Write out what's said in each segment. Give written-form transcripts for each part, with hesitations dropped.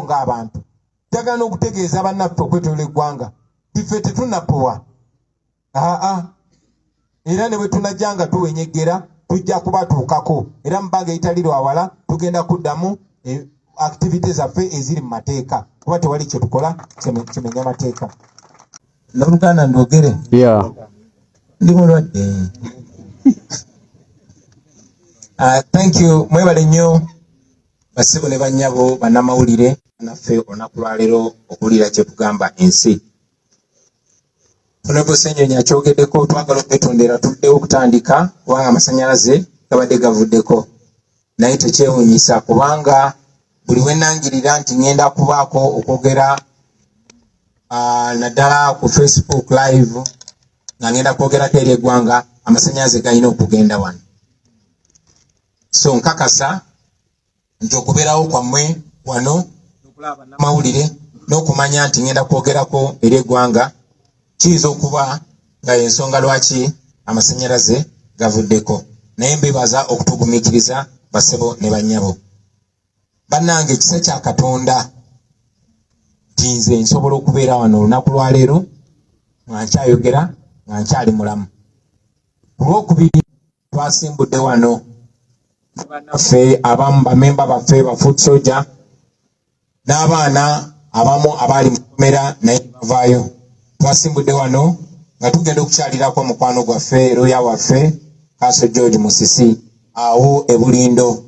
tubeerewo ng'abantu. Njagala okutegeeza bannaffe okwetoola eggwanga iffe tetunnapowa. Era ne bwe tunajja nga tuwenyegera tujja kubatuukako, era mu bbanga eritali lwawala tugenda kuddamu activity zaffe eziri mu mateeka, kuba tewali kye tukola kimenya mateeka. N'Oluganda ndwogere? Ndi mulwadde. Thank you. Mwebale nnyo bassebo ne bannyabo bannamawulire naffe olunaku lwaleero okuwulira kye tugamba ensi. Honorable Ssenyonyi akyogeddeko, twagala okwetondera tuddewo okutandika kubanga amasannyalaze gabadde gavuddeko, naye tekyewuunyisa kubanga buli we nnangirira nti ngenda kubaako okwogera naddala ku Facebook live nga ngenda kwogerako eri eggwanga, amasannyalaze galina okugenda wano. So nkakasa nti okubeerawo kwammwe wano n'okulaba bannamawulire n'okumanya nti ngenda kwogerako eri eggwanga kiyinza okuba nga y'ensonga lwaki amasannyalaze gavuddeko, naye mbebaza okutugumiikiriza bassebo ne bannyabo. Bannange, ekisa kya Katonda nti nze nsobola okubeera wano olunaku lwaleero nga nkyayogera nga nkyali mulamu. Ku lwokubiri twasimbudde wano bannaffe abamu bamemba baffe ba Foot Soldier n'abaana abamu abaali mu kkomera naye bavaayo. Twasimbudde wano nga tugenda okukyalirako mukwano gwaffe looya waffe Counsel George Musisi awo ebulindo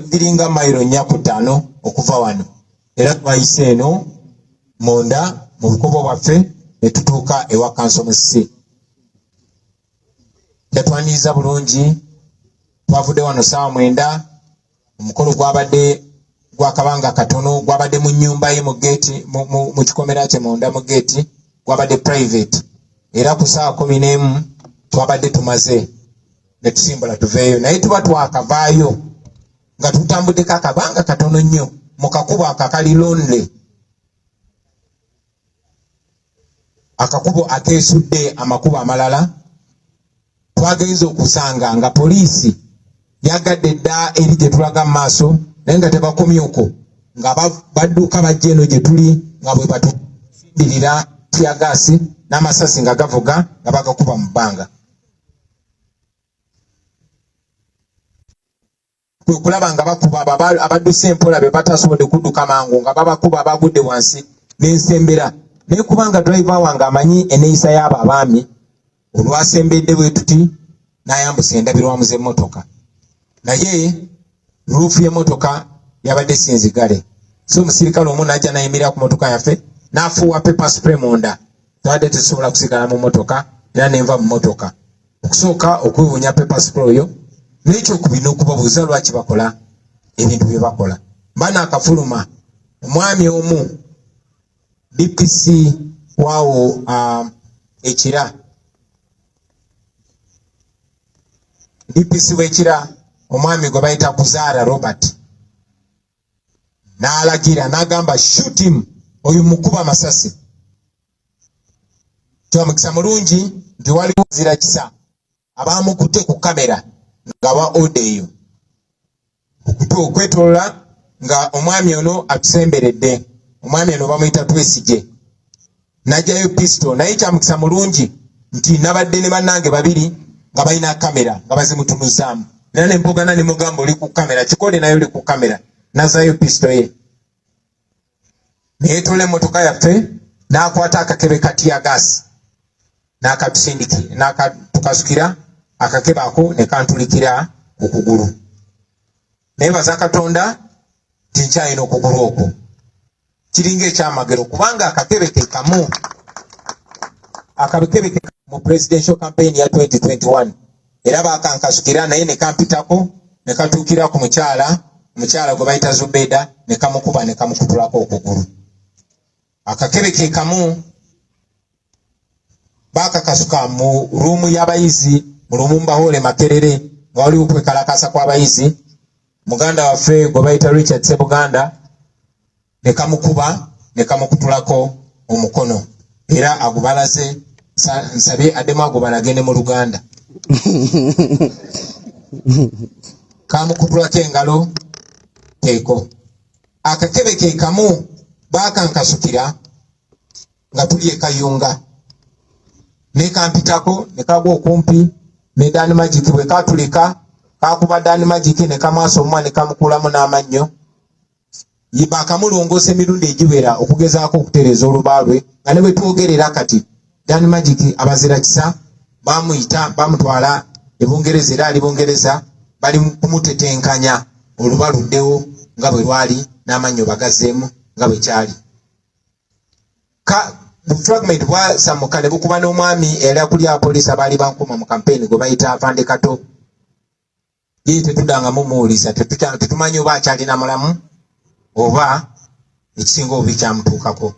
giringa mayiro 4 okuva wano, era twayise eno munda mu bukobo bwaffe ne tutuuka ewa Counsel Musisi. Yatwaniriza bulungi. Twavudde wano saawa 9. Omukolo gwabadde gwa kabanga katono, gwabadde mu nnyumba ye mu gate mu kikomera kye munda mu gate, gwabadde private, era ku saawa 11 twabadde tumaze ne tusimbula tuveeyo, naye tuba twakavaayo nga tutambuddeko akabanga katono nnyo mu kakubo akakali lonely, akakubo akeesudde amakubo amalala. Twagenza okusanga nga poliisi yagadde dda eri gye tulaga mu maaso, naye nga tebakomyeko, nga badduka bajja eno gye tuli nga bwe batusimbirira tyagaasi n'amasasi nga gavuga nga bagakuba mu bbanga. Kwe kulaba nga bakuba abadduse empola be batasobodde kudduka mangu nga babakuba abagudde wansi n'ensembera. Naye kubanga driver wange amanyi eneeyisa y'abo abaami, olwasembedde bwe tuti n'ayambusa endabirwamu z'emmotoka, naye ruufu y'emmotoka yabadde sinzigale. So omusirikale omu n'ajja n'ayimirira ku mmotoka yaffe n'afuuwa pepper spray munda, twadde tetusobola kusigala mu mmotoka era nenva mu mmotoka okusooka okwebuunya pepper spray oyo, n'ekyokubiri n'okubabuuza lwaki bakola ebintu bye bakola. Baana akafuluma omwami omu DPC waawo Ekira, DPC w'Ekira omwami gwe bayita Kuzaara Robert n'alagira n'agamba shoot him, oyo mukuba amasasi. Kyamukisa mulungi nti waliwo zira kisa abamukutte ku kamera nga ba order eyo okwetolola nga omwami ono atusemberedde. Omwami ono bamuyita Twesigye, n'ajjayo pistol, naye kyamukisa mulungi nti nabadde ne bannange babiri nga balina kamera nga bazimutunuzaamu, era ne mpogana ne mugamba oli ku kamera, kikole naye oli ku kamera, n'azaayo pistol ye neyeetola emmotoka yaffe n'akwata akakebe katiyagaasi n'akatukasukira akakebe ako ne kantulikira okugulu. Neebaza Katonda nti nkyalina okugulu okwo kiringa ekyamagero, kubanga akakebe ke kamu mu presidential campaign ya 2021 era bakankasukira, naye ne kampitako ne katuukira ku mukyala gwe bayita Zubeda ne kamukuba ne kamukutulako okugulu. Akakebe ke kamu bakakasuka mu ruumu y'abayizi mu Lumumba Hall Makerere nga waliwo kwekalakasa kw'abayizi. Muganda waffe gwe bayita Richard Sebuganda ne kamukuba ne kamukutulako omukono, era agubalaze. Nsabye addemu agubala agende mu Luganda. Kamukutulako engalo teeko akakebe ke kamu bakankasukira nga tuli e Kayunga ne kampitako ne kagwa okumpi ne Dani Magic bwe katulika kakuba Dani Magic ne kamaaso omwana ne kamukulamu n'amannyo yiba kamulongose emirundi egiwera okugezaako okutereeza olubalwe nga ne bwe twogerera kati Dani Magic abazira kisa bamuyita bamutwala e Bungereza era ali Bungereza bali kumutetenkanya olubaluddewo nga bwe lwali n'amannyo bagazeemu nga bwe kyali fragment bwa samukane bukuba n'omwami era kuli apoliisi abaali bankuma mu campaign gwe bayita Afande Kato ye tetudanga mumuwulisa tetumanyi oba akyalina mulamu oba ekisinga obi kyamutuukako.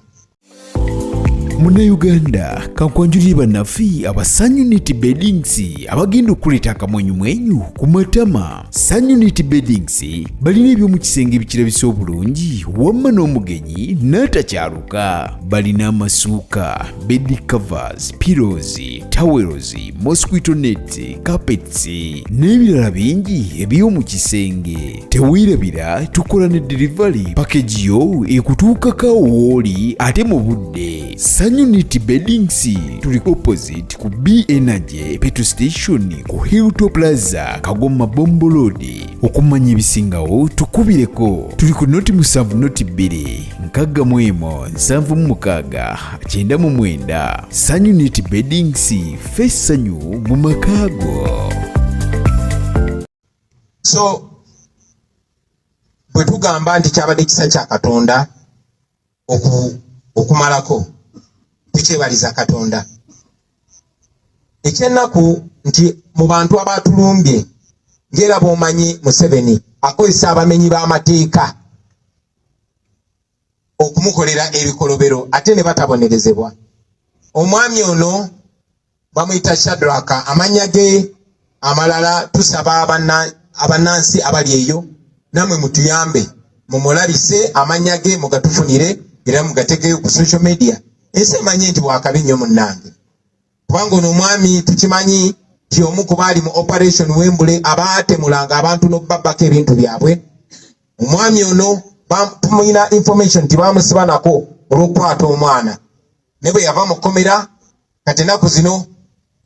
Munnayuganda kankwanjulire bannaffe aba Sun Unity Beddings abagenda okuleeta akamwenyumwenyu ku matama. Sun Unity Beddings balina eby'omu kisenge ebikirabisa obulungi wamma n'omugenyi n'atakyaluka. Balina amasuuka, bed covers, pillows, towels, mosquito nets, carpets n'ebirala bingi eby'omu kisenge. Teweerabira tukola ne delivery package yo ekutuukako wooli ate mu budde. Sun Unity Beddings tuli opposite ku B Energy petrol station ku Hilltop Plaza Kagoma Bombo Road. Okumanya ebisingawo tukubireko. Tuli ku noti 7 noti 2 6 7 9 Sun Unity Beddings fessanyu mu makaago. So bwe tugamba nti kyabadde kisa kya Katonda okumalako tukyebaliza Katonda. Ekyennaku nti mu bantu abatulumbye ngera bwomanyi Museveni akozesa abamenyi b'amateeka okumukolera ebikolobero ate ne batabonerezebwa. Omwami ono bamuyita Shadraka, amanya ge amalala tusaba abannansi abali eyo namwe mutuyambe mumulabise amanya ge mugatufunire era mugategeyo ku social media. Ese manye nti wakabi nnyo munnange kubanga ono omwami tukimanyi nti omu ku baali mu operation Wembule abaatemulanga abantu n'obbabako ebintu byabwe. Omwami ono tumulina information nti bamusiba nako olw'okukwata omwana ne bwe yava mu kkomera kati ennaku zino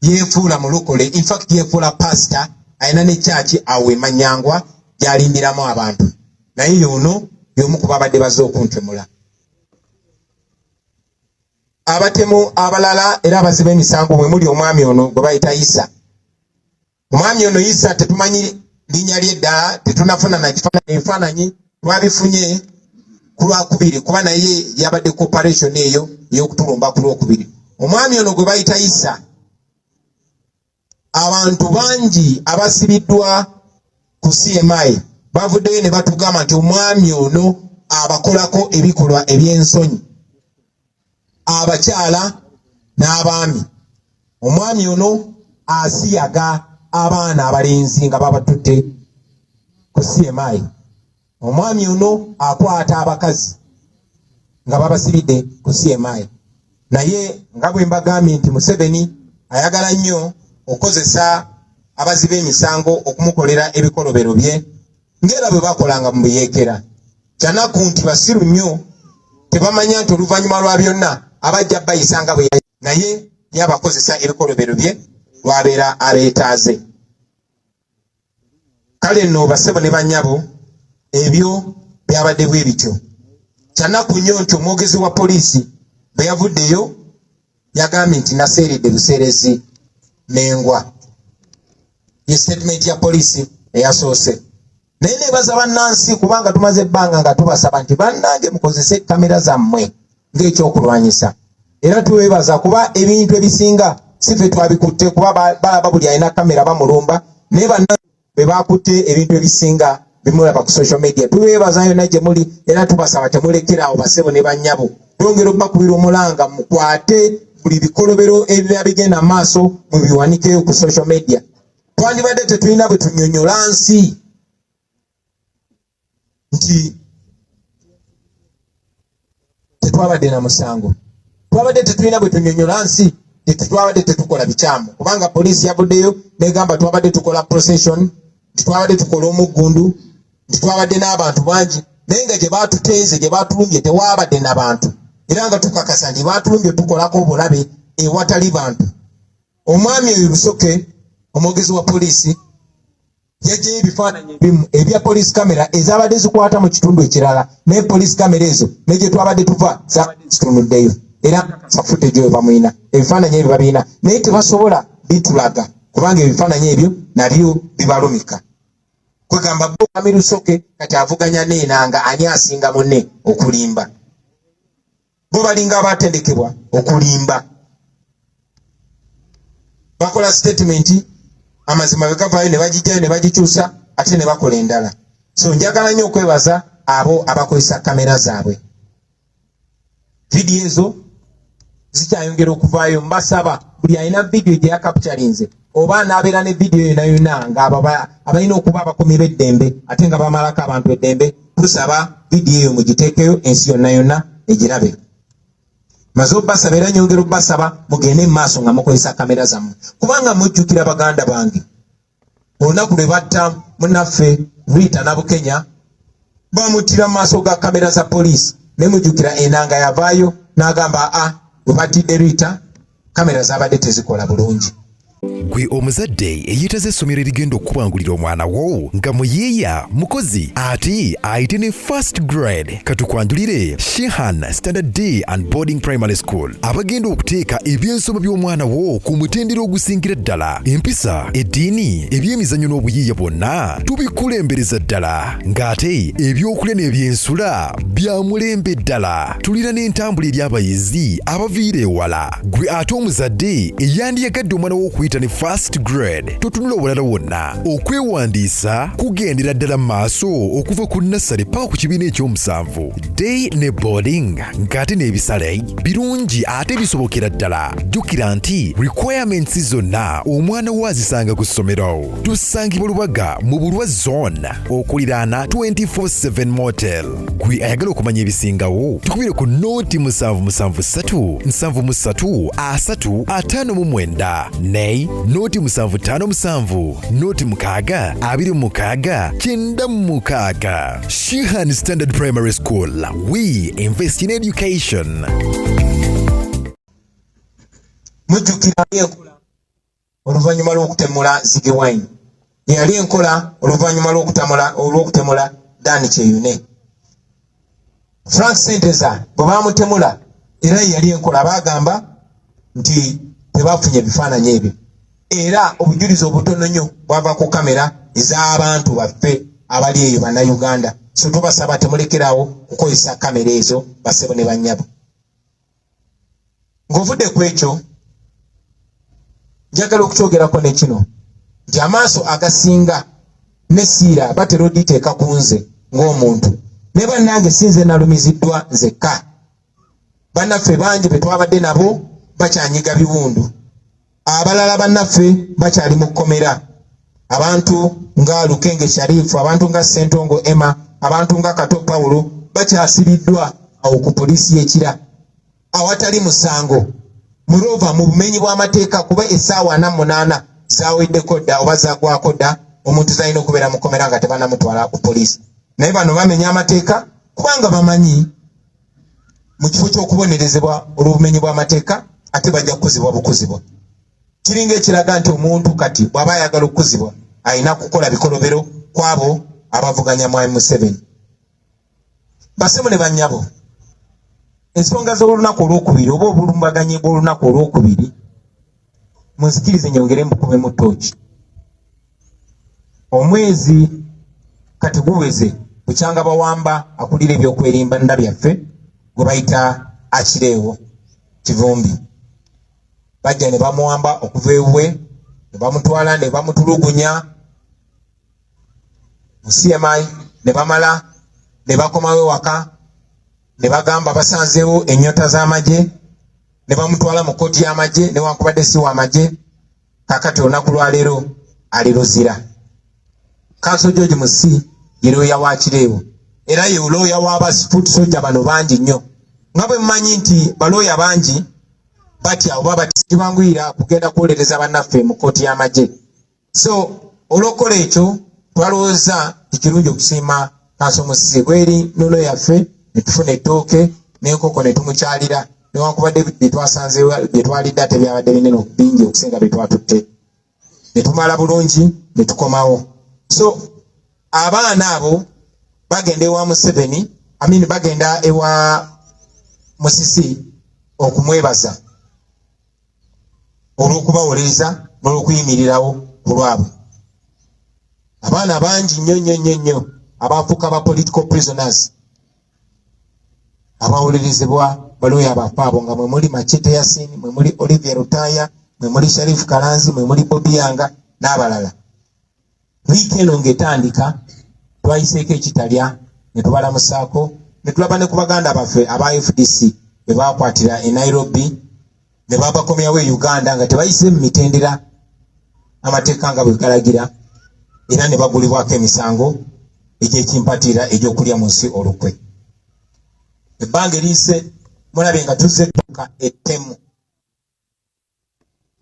yeefuula mulokole, in fact yeefuula pastor, ayina ne church awe Manyangwa gy'alindiramu abantu, naye ono y'omu ku babadde bazze okuntemula. Abatemu abalala era abaziba emisango mwe muli omwami ono gwe bayita Isa. Omwami ono Isa tetumanyi linnya lye ddala, tetunafuna na ebifaananyi lwabifunye ku Lwakubiri kuba naye yabadde ku operation eyo ey'okutulumba ku Lwokubiri. Omwami ono gwe bayita Isa, abantu bangi abasibiddwa ku CMI bavuddeyo ne batugamba nti omwami ono abakolako ebikolwa eby'ensonyi, abakyala n'abaami. Omwami ono asiyaga abaana abalenzi nga babatutte ku CMI. Omwami ono akwata abakazi nga babasibidde ku CMI. Naye nga bwe mbagambye nti Museveni ayagala nnyo okozesa abaziba emisango okumukolera ebikolobero bye ng'era bwe bakolanga mu Buyeekera. Kyanaku nti basiru nnyo tebamanya nti oluvannyuma lwa byonna abajja bayisanga bwe naye yabakozesa ebikolobero bye lwabeera abeetaaze. Kale nno basebo ne bannyabo ebyo byabadde bwe bityo. Kyanaku nnyo nti omwogezi wa poliisi bwe yavuddeyo yagambye nti naseeredde buseerezi n'engwa. Ye statement ya poliisi eyasoose. Naye neebaza bannansi kubanga tumaze ebbanga nga tubasaba nti bannange mukozese kamera zammwe ng'ekyokulwanyisa. Era tuweebaza kuba ebintu ebisinga si ffe twabikutte kuba balaba buli alina kamera bamulumba, naye bannange be bakutte ebintu ebisinga bimulaba ku social media. Tuweebaza yonna gye muli era tubasaba temulekerawo basebo ne bannyabo. Twongera okubakubira omulanga mukwate buli bikolobero ebiba bigenda maaso mubiwanikeyo ku social media. Twandibadde tetulina bwe tunyonyola nsi nti tetwabadde na musango. Twabadde tetulina bwe tunyonyola nsi tetwabadde tetukola bikyamu kubanga poliisi yavuddeyo negamba twabadde tukola procession, twabadde tukola omuggundu, twabadde n'abantu bangi naye nga gye baatuteeze gye baatulumbye tewaabadde na bantu era nga tukakasa nti baatulumbye tukolako obulabe ewatali bantu. Omwami oyo Lusoke omwogezi wa poliisi yaggyeyo ebifaananyi ebimu ebya poliisi kamera ezabadde zikwata mu kitundu ekirala naye poliisi kamera ezo ne gye twabadde tuva zabadde zitunuddeyo era safutte gyo bamuyina ebifaananyi ebyo babiina naye tebasobola bitulaga kubanga ebifaananyi ebyo nabyo bibalumika. Kwegamba Omwami Lusoke kati avuganya n'enanga ani asinga munne okulimba. Bo balinga abatendekebwa okulimba. Bakola statement amazima begavaayo ne bagijjayo ne bagikyusa ate ne bakola endala. So njagala nnyo okwebaza abo abakozesa kamera zaabwe. Vidiyo ezo zikyayongera okuvaayo. Mbasaba buli alina vidiyo gye yakapitalinze oba n'abeera ne vidiyo yonna nga abalina okuba abakomi b'eddembe ate nga bamalako abantu eddembe, tusaba vidiyo eyo mugiteekeyo ensi yonna egirabe. Maze obbasaba era nyongera obbasaba mugende mu maaso nga mukozesa kamera zammwe kubanga mujjukira baganda bange olunaku lwe batta munnaffe Rita Nabukenya bamuttira mu maaso ga kamera za poliisi ne mujjukira enanga yavaayo n'agamba bwe battidde Rita kamera zabadde tezikola bulungi. Gwe omuzadde eyitaze essomero erigenda okubangulira omwana wo nga muyeeya mukozi ate ayite ne first grade katukwanjulire Shehan Standard Day and Boarding Primary School abagenda okuteeka ebyensoma by'omwana wo ku mutendera ogusingira ddala. Empisa, eddiini, ebyemizannyo n'obuyiiya bwonna tubikulembereza ddala ng'ate ebyokulya n'ebyensula bya mulembe ddala. Tulina n'entambula eri abayizi abaviira ewala. Gwe ate omuzadde eyandiyagadde omwana wo okuyita ne first grade totunula obulala wonna okwewandiisa kugendera ddala maaso okuva ku nassale paka ku kibiina ekyomusanvu. Day ne boarding ng'ate n'ebisale birungi ate bisobokera ddala. Jjukira nti requirements zonna omwana wo azisanga ku ssomero. Tusangibwa Lubaga mu Bulwa Zone okuliraana 24/7 Motel. Gwe ayagala okumanya ebisingawo tukubire ku nooti 773 73 359 ne noti 757 noti 6 26 96. Shehan Standard Primary School. We invest in education. Mujjukira enkola oluvannyuma lw'okutemula Ziggy Wine. Yali enkola oluvannyuma lw'okutemula Dan Kyeyune. Frank Senteza bwe baamutemula era yali enkola bagamba nti tebafunye ebifaananyi ebyo. Era obujulizi obutono nnyo bwava ku kamera ez'abantu baffe abali eyo bannayuganda. So tubasaba temulekerawo kukozesa kamera ezo basebo ne bannyabo. Ng'ovudde ku ekyo njagala okukyogerako ne kino nti amaaso agasinga ne siira batera oditeeka ku nze ng'omuntu ne bannange sinze nalumiziddwa nzekka. Bannaffe bangi be twabadde nabo bakyanyiga biwundu. Abalala bannaffe bakyali mu kkomera. Abantu nga Lukenge Sharifu, abantu nga Sentongo Emma, abantu nga Kato Paulo bakyasiriddwa awo ku poliisi y'ekira awatali musango. Mulova mu bumenyi bw'amateeka kuba essaawa 48 zaweddeko dda oba zaagwako dda omuntu talina okubeera mu kkomera nga tebanamutwala ku poliisi. Naye bano bamenya amateeka kubanga bamanyi mu kifo ky'okubonerezebwa olw'obumenyi bw'amateeka ate bajja kukuzibwa bukuzibwa. Kiringa ekiraga nti omuntu kati bw'aba ayagala okukuzibwa alina kukola bikolobero kwabo abavuganya mu M7. Basemu ne bannyabo ensonga z'olunaku olwokubiri oba obulumbaganyi bw'olunaku olwokubiri munzikirize nyongere mbukube mu ttooki. Omwezi kati guweze bukyanga bawamba akulira ebyokwerimba nda byaffe gwe bayita Akireewo Kivumbi. Bajja ne bamuwamba okuva ewuwe ne bamutwala ne bamutulugunya mu CMI ne bamala ne bakomawo waka ne bagamba basanzeewo ennyota z'amagye ne bamutwala mu kkooti y'amagye newankubadde si w'amagye. Kaakati olunaku lwaleero ali luzira. Kanso George Musi ye looya wa Kireewo era ye looya w'abasifuuti sojja bano bangi nnyo. Nga bwe mmanyi nti balooya bangi batya oba batibanguyira kugenda kwolereza bannaffe mu kkooti y'amagye. So olw'okukola ekyo twalowooza ekirungi okusiima kanso musisi bweri nono yaffe netufuna ettooke n'enkoko ne tumukyalira newankubadde bye twasanze bye twalidde ate byabadde binene bingi okusinga bye twatutte ne tumala bulungi ne tukomawo. So abaana abo bagenda ewa Museveni bagenda ewa Musisi okumwebaza olw'okubawolereza n'olw'okuyimirirawo ku lwabwe. Abaana bangi nnyo abafuuka ba political prisoners abawolerezebwa balooya bafe abo nga mwe muli Machete Yasin, mwe muli Olivier Rutaya, mwe muli Sharif Kalanzi, mwe muli Bobby Yanga n'abalala. Wiiki eno ng'etandika twayiseeko ekitalya ne tubalamusaako ne tulaba ne ku baganda baffe aba FDC be baakwatira e Nairobi ne babakomyawo e Uganda nga tebayise mu mitendera amateeka nga bwe galagira era ne bagulibwako emisango egy'ekimpatiira egy'okulya mu nsi olukwe. Ebbanga eriise mulabe nga tuzze tuka ettemu.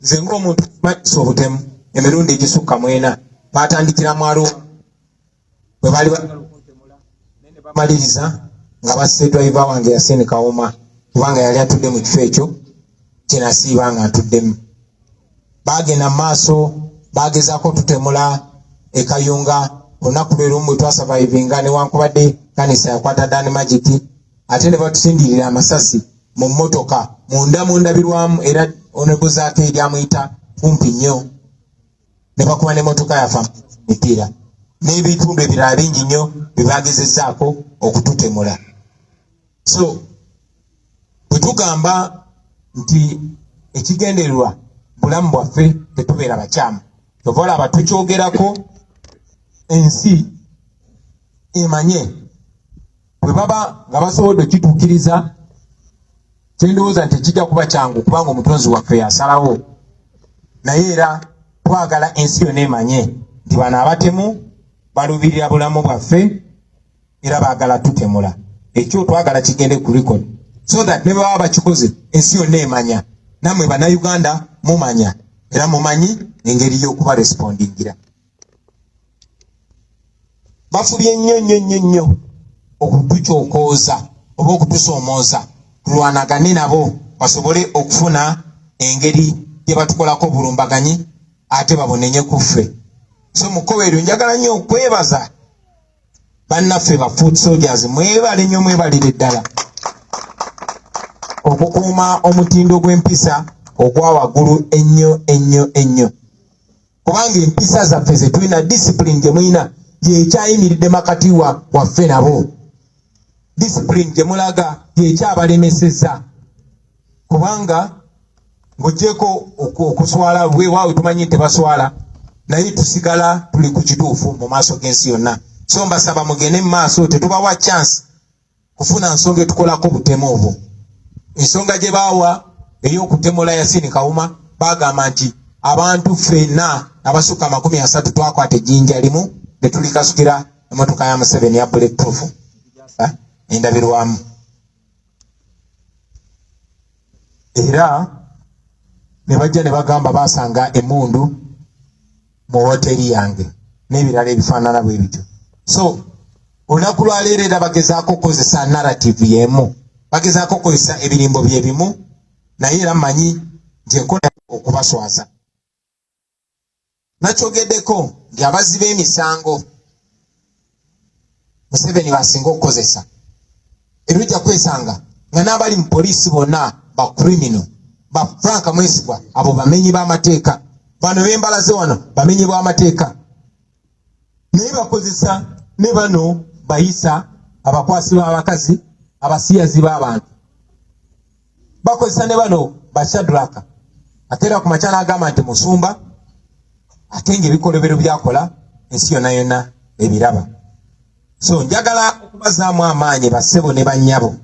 Nze ng'omuntu makisa obutemu emirundi egisukka 4 baatandikira mu Arua bwe baali bagala okuntemula ne bamaliriza nga basse driver wange Yasin Kawuma kubanga yali atudde mu kifo ekyo kye nasiiba nga ntuddemu. Baagenda mu maaso baagezaako tutemula e Kayunga olunaku lwe lumu bwe twasurvivinga newankubadde kanisa yakwata Dani Magic ate ne batusindirira amasasi mu mmotoka mu ndabirwamu era onebuzaako eryamuyita kumpi nnyo ne bakuba n'emmotoka yafa mipiira n'ebitundu ebirala bingi nnyo bye baagezezzaako okututemula. So bwe tugamba nti ekigendererwa bulamu bwaffe tetubeera bakyamu kyova olaba tukyogerako ensi emanye bwe baba nga basobodde okituukiriza kyendowooza nti kijja kuba kyangu kubanga omutonzi waffe yasalawo naye era twagala ensi yonna emanye nti bano abatemu balubirira bulamu bwaffe era baagala tutemula. Ekyo twagala kigende ku record so that ne baba bakikoze ensi yonna emanya nammwe bannayuganda mumanya era mumanyi engeri y'okuba respondingira. Bafubye nnyo okutukyokooza oba okutusoomooza tulwanagane nabo basobole okufuna engeri gye batukolako bulumbaganyi ate babonenye ku ffe. So mukoweero njagala nnyo okwebaza bannaffe ba foot soldiers mwebale nnyo mwebalire ddala okukuuma omutindo gw'empisa ogwa waggulu ennyo kubanga empisa zaffe ze tulina discipline gye mulina yekyayimiridde makati waffe nabo. Discipline gye mulaga yekyabalemesezza kubanga ng'oggyeko okuswala weewaawe tumanyi tebaswala naye tusigala tuli ku kituufu mu maaso g'ensi yonna. So mbasaba mugende mu maaso tetubawa chance kufuna nsonga etukolako butemu obwo. Ensonga gye baawa ey'okutemula Yasin Kawuma baagamba nti abantu ffenna abasukka 30 twakwata ejjinja limu ne tulikasukira emmotoka ya Museveni ya bulletproof endabirwamu. Era ne bajja ne bagamba baasanga emmundu mu hoteri yange n'ebirala ebifaanana bwe bityo. So olunaku lwaleero era bagezaako okukozesa narrative y'emu, bagezaako okukozesa ebirimbo bye bimu naye era mmanyi nti enkola okubaswaza. Nakyogeddeko nti abazzi b'emisango Museveni basinga okukozesa erujja kwesanga nga n'abali mu poliisi bonna ba criminal ba Frank Mwesigwa abo bamenyi b'amateeka bano bembalaze wano bamenyi b'amateeka naye bakozesa ne bano bayisa abakwasi b'abakazi abasiyazi b'abantu bakozesa ne bano bashadraka atera ku makyana agamba nti musumba ate ng'ebikolobero byakola ensi yonna ebiraba. So njagala okubazaamu amaanyi bassebo ne bannyabo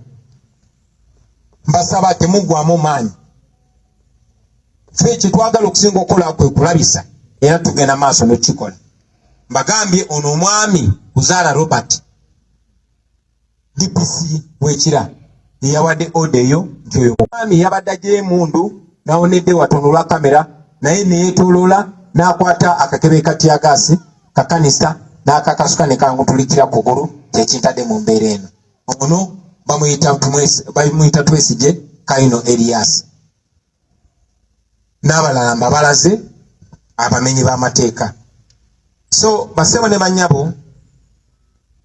mbasaba temuggwamu maanyi. Ffe kye twagala okusinga okukola kwe kulabisa era tugenda maaso n'okikola. Mbagambye ono omwami Kuzaala Robert DPC w'ekira yeyawadde oda eyo nti oyo omwami yabadde aggyeyo emundu nawonedde watono lwa kamera naye neyeetooloola n'akwata akakebe ka tyagaasi kakanisa n'akakasuka ne kangutulikira kugulu kyekintadde mu mbeera eno. Ono bamuyita Twesigye Kaino Elias n'abalala mbabalaze abamenyi b'amateeka. So basebo ne banyabo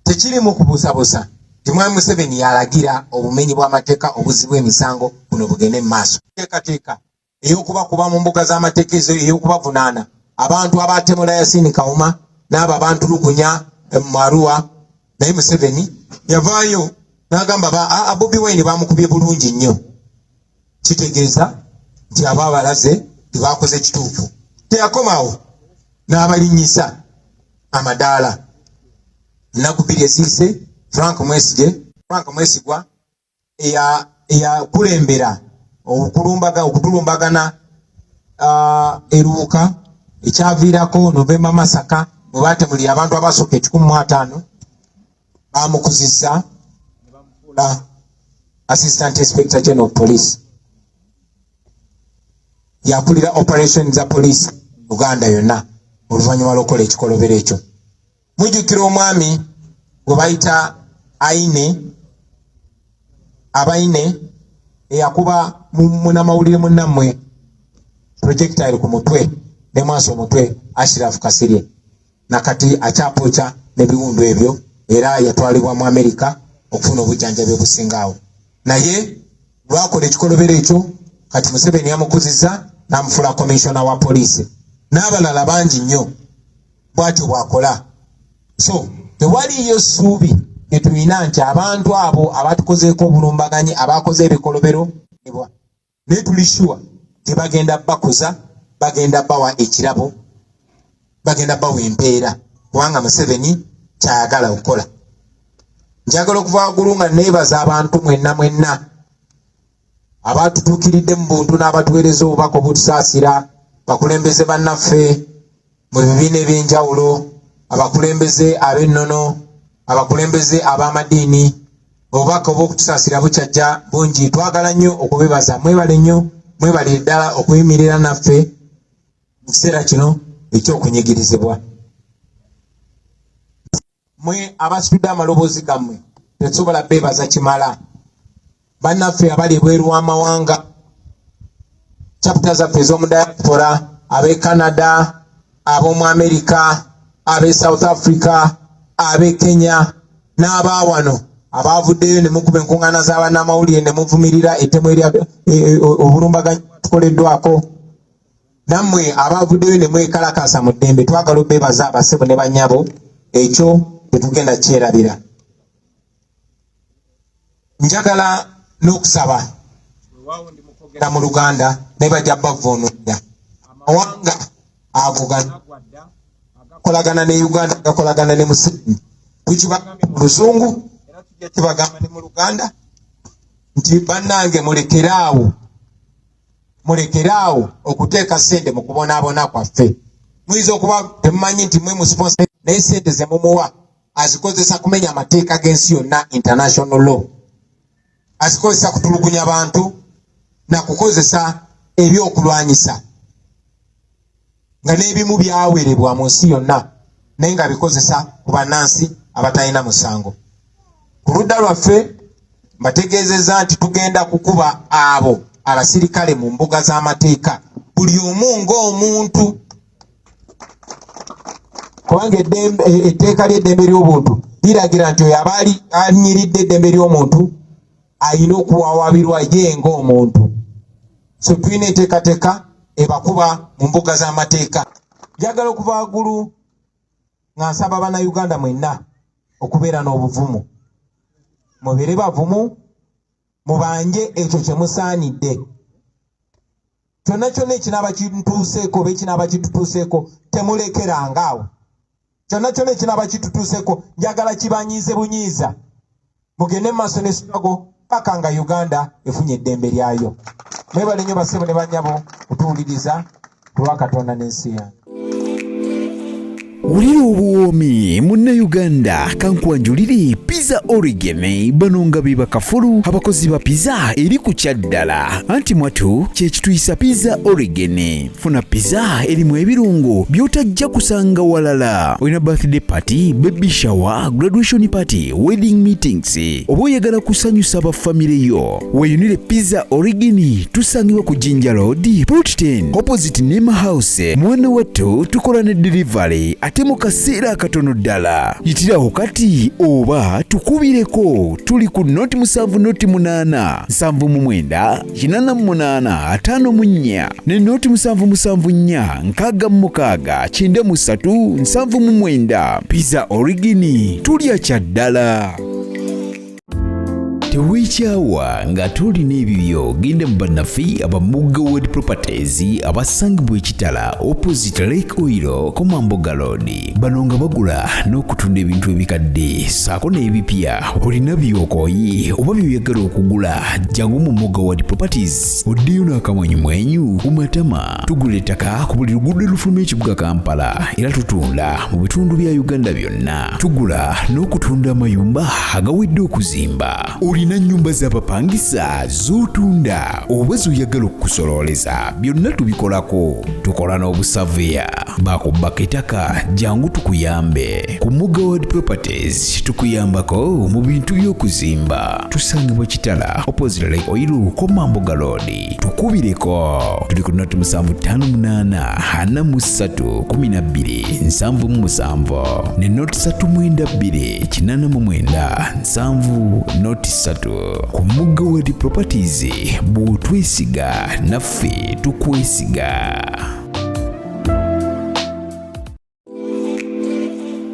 tekiri mu kubuusabuusa nti Mwami Museveni yalagira obumenyi bw'amateeka obuzibu emisango buno bugende mu maaso. Teekateeka ey'okubakuba mu mbuga z'amateeka ezo ey'okubavunaana abantu abaatemula Yasin Kawuma n'abo abantulugunya mu Arua, naye Museveni yavaayo n'agamba Bobi Wine bamukubye bulungi nnyo. Kitegeeza nti abaabalaze tebakoze kituufu. Teyakomawo n'abalinnyisa amadaala. Ennaku bbiri esiise Frank Mwesigwa eyakulembera okutulumbagana eruuka ekyaviirako Novemba Masaka bwe baatemulira abantu abasooka 150 bamukuzizza ne bamufuula Assistant Inspector General of Police. Yakulira operation za police Uganda yonna oluvannyuma lw'okukola ekikolobero ekyo. Mujjukira omwami gwe bayita Abaine eyakuba munnamawulire munnammwe projectile ku mutwe ne maaso omutwe Ashraf Kasirye, nakati akyapooca n'ebiwundu ebyo era yatwalibwa mu Amerika okufuna obujjanjabi obusingaawo. Naye lwakola ekikolobero ekyo kati Museveni yamukuzizza n'amufuula commissioner wa poliisi n'abalala bangi nnyo bw'atyo bw'akola. So tewaliyo ssuubi etulina nti abantu abo abatukozeeko obulumbaganyi abakoze ebikolobero naye tuli sure tebagenda bakoza, bagenda bawa ekirabo, bagenda bawa empeera kubanga Museveni kyayagala okukola. Njagala okuva waggulu nga neebaza abantu mwenna abatutuukiridde mu buntu n'abatuweereza obubaka obutusaasira, bakulembeze bannaffe mu bibiina eby'enjawulo, abakulembeze ab'ennono, abakulembeze ab'amadiini, obubaka obw'okutusaasira bukyajja bungi. Twagala nnyo okubebaza. Mwebale nnyo, mwebale ddala okuyimirira naffe mu kiseera kino eky'okunyigirizibwa. Mwe abasitudde amaloboozi gammwe tetusobola beebaza kimala. Bannaffe abali ebweru w'amawanga, chapter zaffe ez'omu diaspora, ab'e Canada, ab'omu America, ab'e South Africa, ab'e Kenya n'abaawano abaavuddeyo ne mukuba enkuŋŋaana z'abannamawulire ne muvumirira ettemu erya obulumbaganyi tukoleddwako, nammwe abaavuddeyo ne mwekalakaasa mu ddembe, twagala obeebaza abasebo ne bannyabo. Ekyo tetugenda kyerabira. Njagala n'okusaba weewaawo ndi mukwogera mu Luganda naye bajja bavvuunulira amawanga ago ganagwadda agakolagana ne Uganda gakolagana ne Museveni. Tukibagambye mu Luzungu era tujja kibagamba ne mu Luganda nti bannange mulekeraawo okuteeka ssente mu kubonaabona kwaffe. Muyinza okuba temumanyi nti mwe musponsa naye ssente ze mumuwa azikozesa kumenya amateeka g'ensi yonna, international law. Azikozesa kutulugunya bantu na kukozesa ebyokulwanyisa nga n'ebimu byawerebwa mu nsi yonna naye nga bikozesa ku bannansi abatalina musango. Ku ludda lwaffe mbategeezezza nti tugenda kukuba abo abasirikale mu mbuga z'amateeka, buli omu ng'omuntu, kubanga etteeka ly'eddembe ly'obuntu liragira nti oyo aba alinyiridde eddembe ly'omuntu ayina okuwawaabirwa ye ng'omuntu. So tulina enteekateeka ebakuba mu mbuga z'amateeka. Njagala okuva waggulu nga nsaba bannayuganda mwenna okubeera n'obuvumu. Mubeere bavumu, mubanje ekyo kye musaanidde. Kyonna ekinaaba kintuuseeko oba ekinaaba kitutuuseeko temulekerangaawo. Kyonna ekinaaba kitutuuseeko njagala kibanyiize bunyiiza. Mugende mu maaso n'esitwago paka nga Uganda efunye eddembe lyayo. Mwebale nnyo basebo ne bannyabo kutuwuliriza ku lwa Katonda n'ensi yange. Ulira obuwoomi munnayuganda kankwanjulire Pizza Origin bano nga be bakafulu abakozi ba pizza eri ku kyaddala anti mwatu kyekituyisa Pizza Origin. Funa pizza erimu ebirungo by'otajja kusanga walala. Olina birthday party, baby shower, graduation party, wedding meetings oba oyagala kusanyusa bafamire yo, weyunire Pizza Origin tusangibwa ku Jinja Road, Plot 10 opposite Nema House. Mwana wattu tukola ne delivery ate mu kaseera katono ddala. Yitiraho kati oba tukubireko. Tuli ku noti 7 noti 8 7 8 54 ne noti 7 6 7 Pizza Origin tulya kyaddala. Teweekyawa nga tuli n'ebibyo genda mu bannaffe aba Mugawed Properties abasangibwa ekitala opposite Lake Oil Komamboga Road. Bano nga bagula n'okutunda ebintu ebikadde saako n'ebipya. Olina by'okooye oba by'oyagala okugula jangu mu Mugawed Properties oddeyo n'akamwenyumwenyu ku matama. Tugula ettaka ku buli luguudo olufuluma ekibuga Kampala era tutunda mu bitundu bya Uganda byonna. Tugula n'okutunda amayumba agawedde okuzimba. Olina nnyumba z'abapangisa z'otunda oba z'oyagala okukusololeza byonna tubikolako. Tukola n'obusaveya bakubbako ettaka jangu tukuyambe. Ku Mugawed Properties tukuyambako mu bintu by'okuzimba. Tusangibwa kitala opposite Lake Oil Komamboga Road. Tukubireko. Tuli ku noti 758 43 12 77 ne noti 392 89 7 noti 3 ku Mugawed Properties. Bw'otwesiga naffe tukwesiga.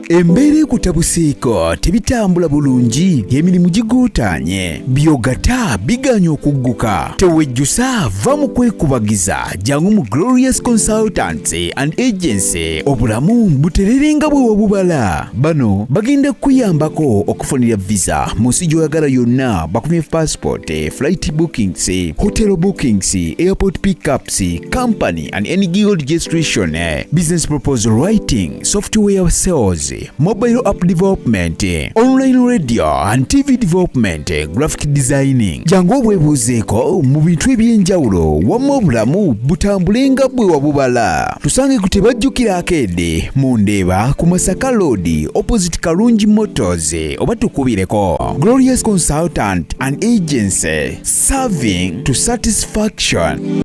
Embeera ekutabuseeko tebitambula bulungi, emirimu gigootaanye, byogata biganya okugguka. Tewejjusa va mu kwekubagiza jangu mu Glorious Consultants and Agency. Obulamu butererenga bwe wabubala. Bano bagenda kuyambako okufunira visa mu nsi gy'oyagala yonna. Bakumye passport, flight bookings, hotel bookings, airport pickups, company and any gig registration, business proposal writing, software sales, mobile app development, online radio and TV development, graphic designing. Jangu obwebuuzeeko mu bintu eby'enjawulo wamma obulamu butambulenga bwe wabubala. Tusange ku Tebajjukira Arcade mu Ndeeba ku Masaka Road opposite Kalungi Motors oba tukubireko. Glorious Consultant and Agency, serving to satisfaction.